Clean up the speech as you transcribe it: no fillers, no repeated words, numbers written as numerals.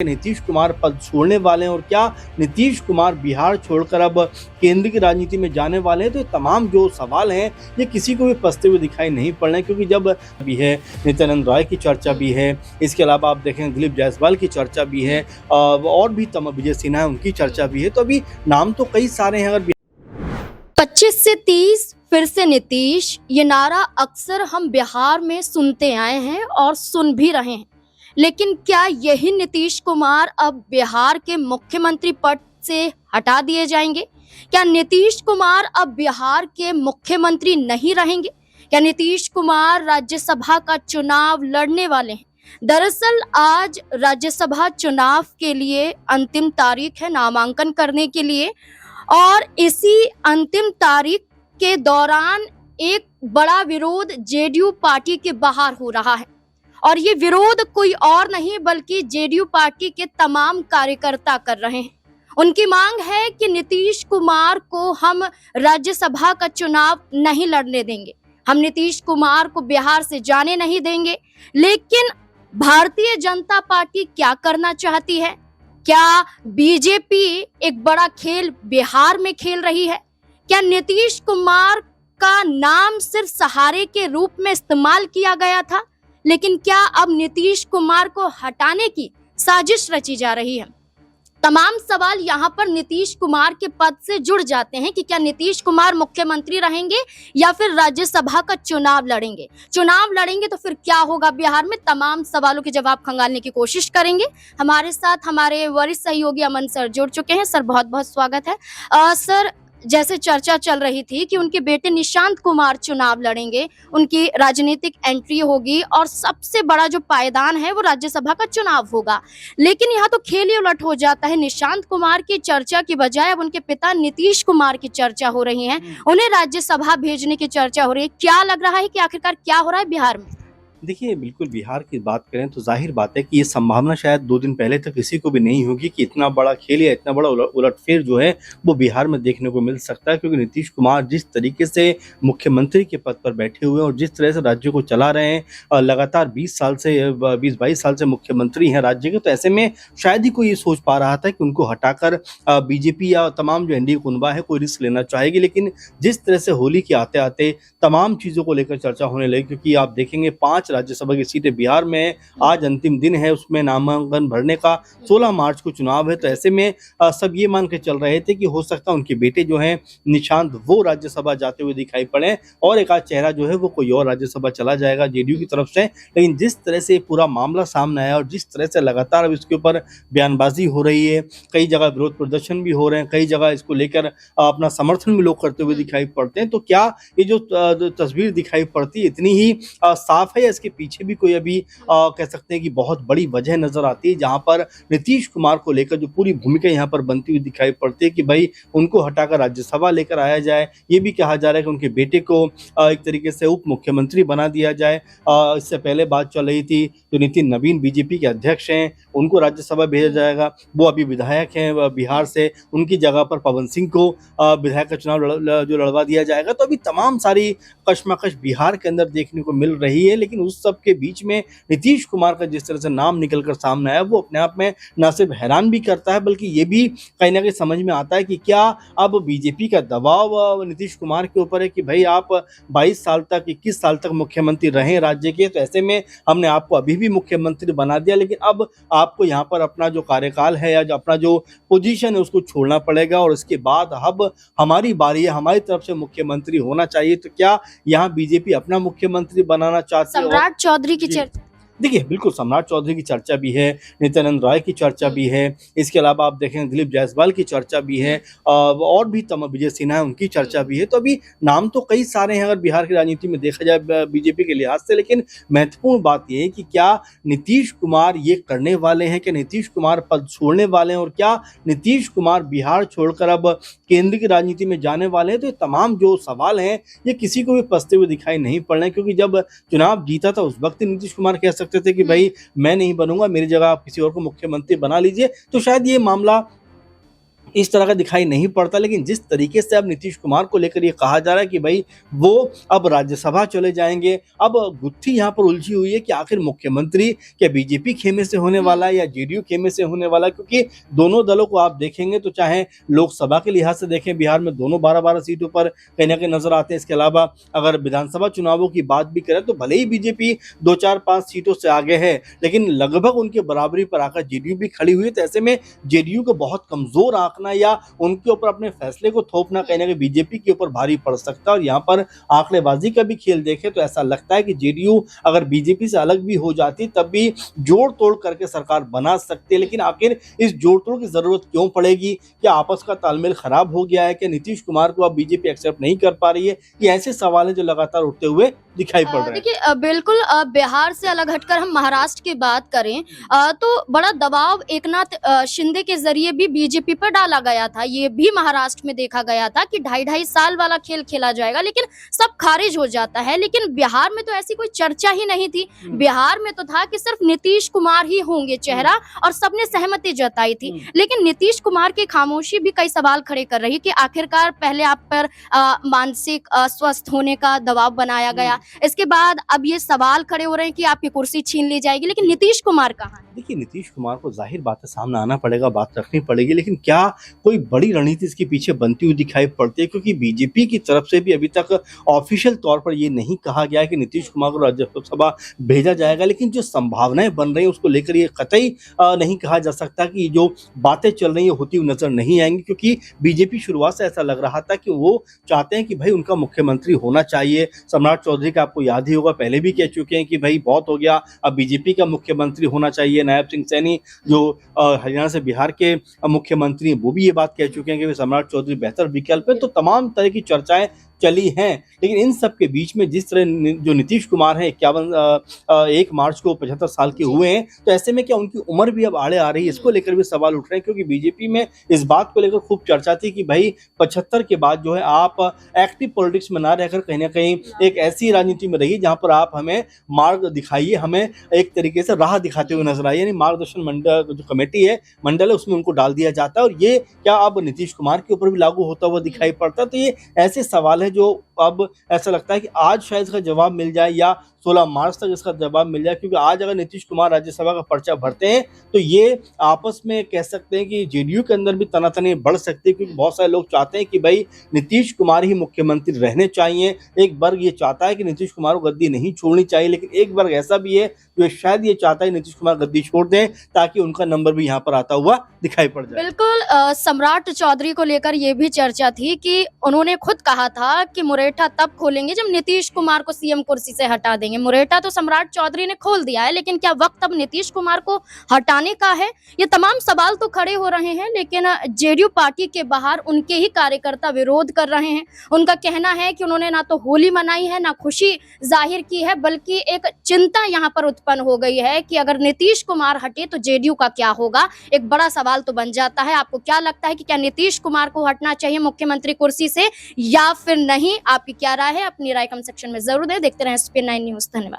नीतीश कुमार पद छोड़ने वाले हैं और क्या नीतीश कुमार बिहार छोड़कर अब केंद्र की राजनीति में जाने वाले हैं। तो ये तमाम जो सवाल हैं ये किसी को भी फंसते हुए दिखाई नहीं पड़ रहे हैं, क्योंकि जब भी है नित्यानंद राय की चर्चा भी है, इसके अलावा आप देखें दिलीप जायसवाल की चर्चा भी है और भी विजय सिन्हा है उनकी चर्चा भी है। तो अभी नाम तो कई सारे हैं। अगर 25 से 30 फिर से नीतीश, ये नारा अक्सर हम बिहार में सुनते आए हैं और सुन भी रहे हैं, लेकिन क्या यही नीतीश कुमार अब बिहार के मुख्यमंत्री पद से हटा दिए जाएंगे? क्या नीतीश कुमार अब बिहार के मुख्यमंत्री नहीं रहेंगे? क्या नीतीश कुमार राज्यसभा का चुनाव लड़ने वाले हैं? दरअसल आज राज्यसभा चुनाव के लिए अंतिम तारीख है नामांकन करने के लिए, और इसी अंतिम तारीख के दौरान एक बड़ा विरोध जेडीयू पार्टी के बाहर हो रहा है। और ये विरोध कोई और नहीं बल्कि जेडीयू पार्टी के तमाम कार्यकर्ता कर रहे हैं। उनकी मांग है कि नीतीश कुमार को हम राज्यसभा का चुनाव नहीं लड़ने देंगे, हम नीतीश कुमार को बिहार से जाने नहीं देंगे। लेकिन भारतीय जनता पार्टी क्या करना चाहती है? क्या बीजेपी एक बड़ा खेल बिहार में खेल रही है? क्या नीतीश कुमार का नाम सिर्फ सहारे के रूप में इस्तेमाल किया गया था, लेकिन क्या अब नीतीश कुमार को हटाने की साजिश रची जा रही है? तमाम सवाल यहाँ पर नीतीश कुमार के पद से जुड़ जाते हैं कि क्या नीतीश कुमार मुख्यमंत्री रहेंगे या फिर राज्यसभा का चुनाव लड़ेंगे। चुनाव लड़ेंगे तो फिर क्या होगा बिहार में? तमाम सवालों के जवाब खंगालने की कोशिश करेंगे। हमारे साथ हमारे वरिष्ठ सहयोगी अमन सर जुड़ चुके हैं। सर बहुत बहुत स्वागत है। सर, जैसे चर्चा चल रही थी कि उनके बेटे निशांत कुमार चुनाव लड़ेंगे, उनकी राजनीतिक एंट्री होगी और सबसे बड़ा जो पायदान है वो राज्यसभा का चुनाव होगा, लेकिन यहाँ तो खेल ही उलट हो जाता है। निशांत कुमार की चर्चा की बजाय अब उनके पिता नीतीश कुमार की चर्चा हो रही है, उन्हें राज्यसभा भेजने की चर्चा हो रही है। क्या लग रहा है कि आखिरकार क्या हो रहा है बिहार में? देखिए, बिल्कुल बिहार की बात करें तो जाहिर बात है कि ये संभावना शायद 2 दिन पहले तक किसी को भी नहीं होगी कि इतना बड़ा खेल या इतना बड़ा उलटफेर जो है वो बिहार में देखने को मिल सकता है। क्योंकि नीतीश कुमार जिस तरीके से मुख्यमंत्री के पद पर बैठे हुए हैं और जिस तरह से राज्य को चला रहे हैं, लगातार 20-22 साल से मुख्यमंत्री हैं राज्य के, तो ऐसे में शायद ही कोई ये सोच पा रहा था कि उनको हटाकर बीजेपी या तमाम जो एनडीए कुनबा है कोई रिस्क लेना चाहेगी। लेकिन जिस तरह से होली के आते आते तमाम चीज़ों को लेकर चर्चा होने लगी, क्योंकि आप देखेंगे 5 राज्यसभा की सीटें बिहार में, आज अंतिम दिन है उसमें नामांकन भरने का, 16 मार्च को चुनाव है। तो ऐसे में सब ये मान के चल रहे थे कि हो सकता है उनके बेटे जो हैं निशांत वो राज्यसभा जाते हुए दिखाई पड़े और एक आध चेहरा जो है वो कोई और राज्यसभा चला जाएगा जेडीयू की तरफ से। लेकिन जिस तरह से पूरा मामला सामने आया और जिस तरह से लगातार अब इसके ऊपर बयानबाजी हो रही है, कई जगह विरोध प्रदर्शन भी हो रहे हैं, कई जगह इसको लेकर अपना समर्थन भी लोग करते हुए दिखाई पड़ते हैं। तो क्या ये जो तस्वीर दिखाई पड़ती है इतनी ही साफ है या इसके पीछे भी कोई अभी कह सकते हैं कि बहुत बड़ी वजह नजर आती है, जहां पर नीतीश कुमार को लेकर जो पूरी भूमिका यहां पर बनती हुई दिखाई पड़ती है कि भाई उनको हटाकर राज्यसभा लेकर आया जाए। ये भी कहा जा रहा है कि उनके बेटे को एक तरीके से उप मुख्यमंत्री बना दिया जाए। इससे पहले बात चल रही थी जो नितिन नवीन बीजेपी के अध्यक्ष हैं उनको राज्यसभा भेजा जाएगा, वो अभी विधायक हैं बिहार से, उनकी जगह पर पवन सिंह को विधायक का चुनाव जो लड़वा दिया जाएगा। तो अभी तमाम सारी कशमकश बिहार के अंदर देखने को मिल रही है। लेकिन उस सब के बीच में नीतीश कुमार का जिस तरह से नाम निकलकर सामने आया वो अपने आप में न सिर्फ हैरान भी करता है, बल्कि ये भी कहीं ना कहीं समझ में आता है कि क्या अब बीजेपी का दबाव नीतीश कुमार के ऊपर है कि भाई आप 22 साल तक 21 साल तक मुख्यमंत्री रहे राज्य के, तो ऐसे में हमने आपको अभी भी मुख्यमंत्री बना दिया, लेकिन अब आपको यहाँ पर अपना जो कार्यकाल है या जो अपना जो पोजीशन है उसको छोड़ना पड़ेगा और इसके बाद अब हमारी बारी है, हमारी तरफ से मुख्यमंत्री होना चाहिए। तो क्या यहाँ बीजेपी अपना मुख्यमंत्री बनाना चाहती है? सम्राट चौधरी की चर्चा, देखिए, बिल्कुल सम्राट चौधरी की चर्चा भी है, नित्यानंद राय की चर्चा भी है, इसके अलावा आप देखें दिलीप जायसवाल की चर्चा भी है और भी विजय सिन्हा है उनकी चर्चा भी है। तो अभी नाम तो कई सारे हैं अगर बिहार की राजनीति में देखा जाए बीजेपी के लिहाज से, लेकिन महत्वपूर्ण बात यह है कि क्या नीतीश कुमार ये करने वाले हैं, क्या नीतीश कुमार पद छोड़ने वाले हैं और क्या नीतीश कुमार बिहार छोड़कर अब केंद्र की राजनीति में जाने वाले हैं। तो ये तमाम जो सवाल हैं ये किसी को भी फंसते हुए दिखाई नहीं पड़ रहे हैं, क्योंकि जब चुनाव जीता था उस वक्त नीतीश कुमार कह सकते थे कि भाई मैं नहीं बनूंगा, मेरी जगह आप किसी और को मुख्यमंत्री बना लीजिए। तो शायद ये मामला इस तरह का दिखाई नहीं पड़ता। लेकिन जिस तरीके से अब नीतीश कुमार को लेकर ये कहा जा रहा है कि भाई वो अब राज्यसभा चले जाएंगे, अब गुत्थी यहाँ पर उलझी हुई है कि आखिर मुख्यमंत्री क्या बीजेपी खेमे से होने वाला है या जेडीयू खेमे से होने वाला है, क्योंकि दोनों दलों को आप देखेंगे तो चाहे लोकसभा के लिहाज से देखें, बिहार में दोनों 12-12 सीटों पर कहीं ना कहीं नजर आते हैं। इसके अलावा अगर विधानसभा चुनावों की बात भी करें तो भले ही बीजेपी 2-4-5 सीटों से आगे है, लेकिन लगभग उनके बराबरी पर आकर जेडीयू भी खड़ी हुई है। तो ऐसे में जेडीयू को बहुत कमजोर आंकना या उनके ऊपर अपने फैसले को थोपना कहीं ना कहीं बीजेपी के ऊपर भारी पड़ सकता है। और यहाँ पर आंकड़ेबाजी का भी खेल देखें तो ऐसा लगता है कि जेडीयू अगर बीजेपी से अलग भी हो जाती तब भी जोड़ तोड़ करके सरकार बना सकती है। लेकिन आखिर इस जोड़ तोड़ की जरूरत क्यों पड़ेगी? क्या आपस का तालमेल खराब हो गया है? क्या नीतीश कुमार को अब बीजेपी एक्सेप्ट नहीं कर पा रही है? ये ऐसे सवाल हैं जो लगातार उठते हुए दिखाई पड़ रहे हैं। देखिए बिल्कुल बिहार से अलग हटकर हम महाराष्ट्र की बात करें तो बड़ा दबाव एकनाथ शिंदे के जरिए भी बीजेपी पर डाला गया था। ये भी महाराष्ट्र में देखा गया था कि 2.5 साल वाला खेल खेला जाएगा, लेकिन सब खारिज हो जाता है। लेकिन बिहार में तो ऐसी कोई चर्चा ही नहीं थी। बिहार में तो था कि सिर्फ नीतीश कुमार ही होंगे चेहरा और सबने सहमति जताई थी। लेकिन नीतीश कुमार की खामोशी भी कई सवाल खड़े कर रही कि आखिरकार पहले आप पर मानसिक अस्वस्थ होने का दबाव बनाया गया, इसके बाद अब ये सवाल खड़े हो रहे हैं कि आपकी कुर्सी छीन ली जाएगी। लेकिन नीतीश कुमार कहाँ है? देखिए, नीतीश कुमार को जाहिर बात है सामने आना पड़ेगा, बात रखनी पड़ेगी, लेकिन क्या कोई बड़ी रणनीति इसके पीछे बनती हुई दिखाई पड़ती है? क्योंकि बीजेपी की तरफ से भी अभी तक ऑफिशियल तौर पर ये नहीं कहा गया है कि नीतीश कुमार को राज्यसभा भेजा जाएगा, लेकिन जो संभावनाएं बन रही हैं उसको लेकर ये कतई नहीं कहा जा सकता कि जो बातें चल रही है होती हुई नजर नहीं आएंगी। क्योंकि बीजेपी शुरुआत से ऐसा लग रहा था कि वो चाहते हैं कि भाई उनका मुख्यमंत्री होना चाहिए। सम्राट चौधरी का आपको याद ही होगा, पहले भी कह चुके हैं कि भाई बहुत हो गया, अब बीजेपी का मुख्यमंत्री होना चाहिए। नायब सिंह सैनी जो हरियाणा से बिहार के मुख्यमंत्री हैं वो भी ये बात कह चुके हैं कि सम्राट चौधरी बेहतर विकल्प है। तो तमाम तरह की चर्चाएं चली हैं, लेकिन इन सब के बीच में जिस तरह जो नीतीश कुमार हैं 1 मार्च को 75 साल के हुए हैं, तो ऐसे में क्या उनकी उम्र भी अब आड़े आ रही है? इसको लेकर भी सवाल उठ रहे हैं। क्योंकि बीजेपी में इस बात को लेकर खूब चर्चा थी कि भाई 75 के बाद जो है आप एक्टिव पॉलिटिक्स में ना रहकर कहीं ना कहीं एक ऐसी राजनीति में रहिए जहां पर आप हमें मार्ग दिखाइए, हमें एक तरीके से राह दिखाते हुए नजर आइए। यानी मार्गदर्शन मंडल जो कमेटी है, मंडल है, उसमें उनको डाल दिया जाता है। और ये क्या अब नीतीश कुमार के ऊपर भी लागू होता हुआ दिखाई पड़ता है? तो ये ऐसे सवाल है जो अब ऐसा लगता है कि आज शायद इसका जवाब मिल जाए या 16 मार्च तक इसका जवाब मिल जाए। क्योंकि आज अगर नीतीश कुमार राज्यसभा का पर्चा भरते हैं तो ये आपस में कह सकते हैं कि जेडीयू के अंदर भी तनातनी बढ़ सकती है। क्योंकि बहुत सारे लोग चाहते हैं कि भाई नीतीश कुमार ही मुख्यमंत्री रहने चाहिए। एक वर्ग ये चाहता है कि नीतीश कुमार को गद्दी नहीं छोड़नी चाहिए, लेकिन एक वर्ग ऐसा भी है जो शायद ये चाहता है नीतीश कुमार गद्दी छोड़ दें ताकि उनका नंबर भी यहाँ पर आता हुआ दिखाई पड़ जाए। बिल्कुल सम्राट चौधरी को लेकर ये भी चर्चा थी कि उन्होंने खुद कहा था कि मुरेठा तब खोलेंगे जब नीतीश कुमार को सीएम कुर्सी से हटा देंगे। मुरेठा तो सम्राट चौधरी ने खोल दिया है, लेकिन क्या वक्त अब नीतीश कुमार को हटाने का है? ये तमाम सवाल तो खड़े हो रहे हैं। लेकिन जेडीयू पार्टी के बाहर उनके ही कार्यकर्ता विरोध कर रहे हैं। उनका कहना है कि उन्होंने ना तो होली मनाई है, ना खुशी जाहिर की है, बल्कि एक चिंता यहाँ पर उत्पन्न हो गई है कि अगर नीतीश कुमार हटे तो जेडीयू का क्या होगा। एक बड़ा सवाल तो बन जाता है। आपको क्या लगता है कि क्या नीतीश कुमार को हटना चाहिए मुख्यमंत्री कुर्सी से या फिर नहीं? आपकी क्या राय है? अपनी राय कमेंट सेक्शन में जरूर दें। देखते रहें SPN9 न्यूज़। धन्यवाद।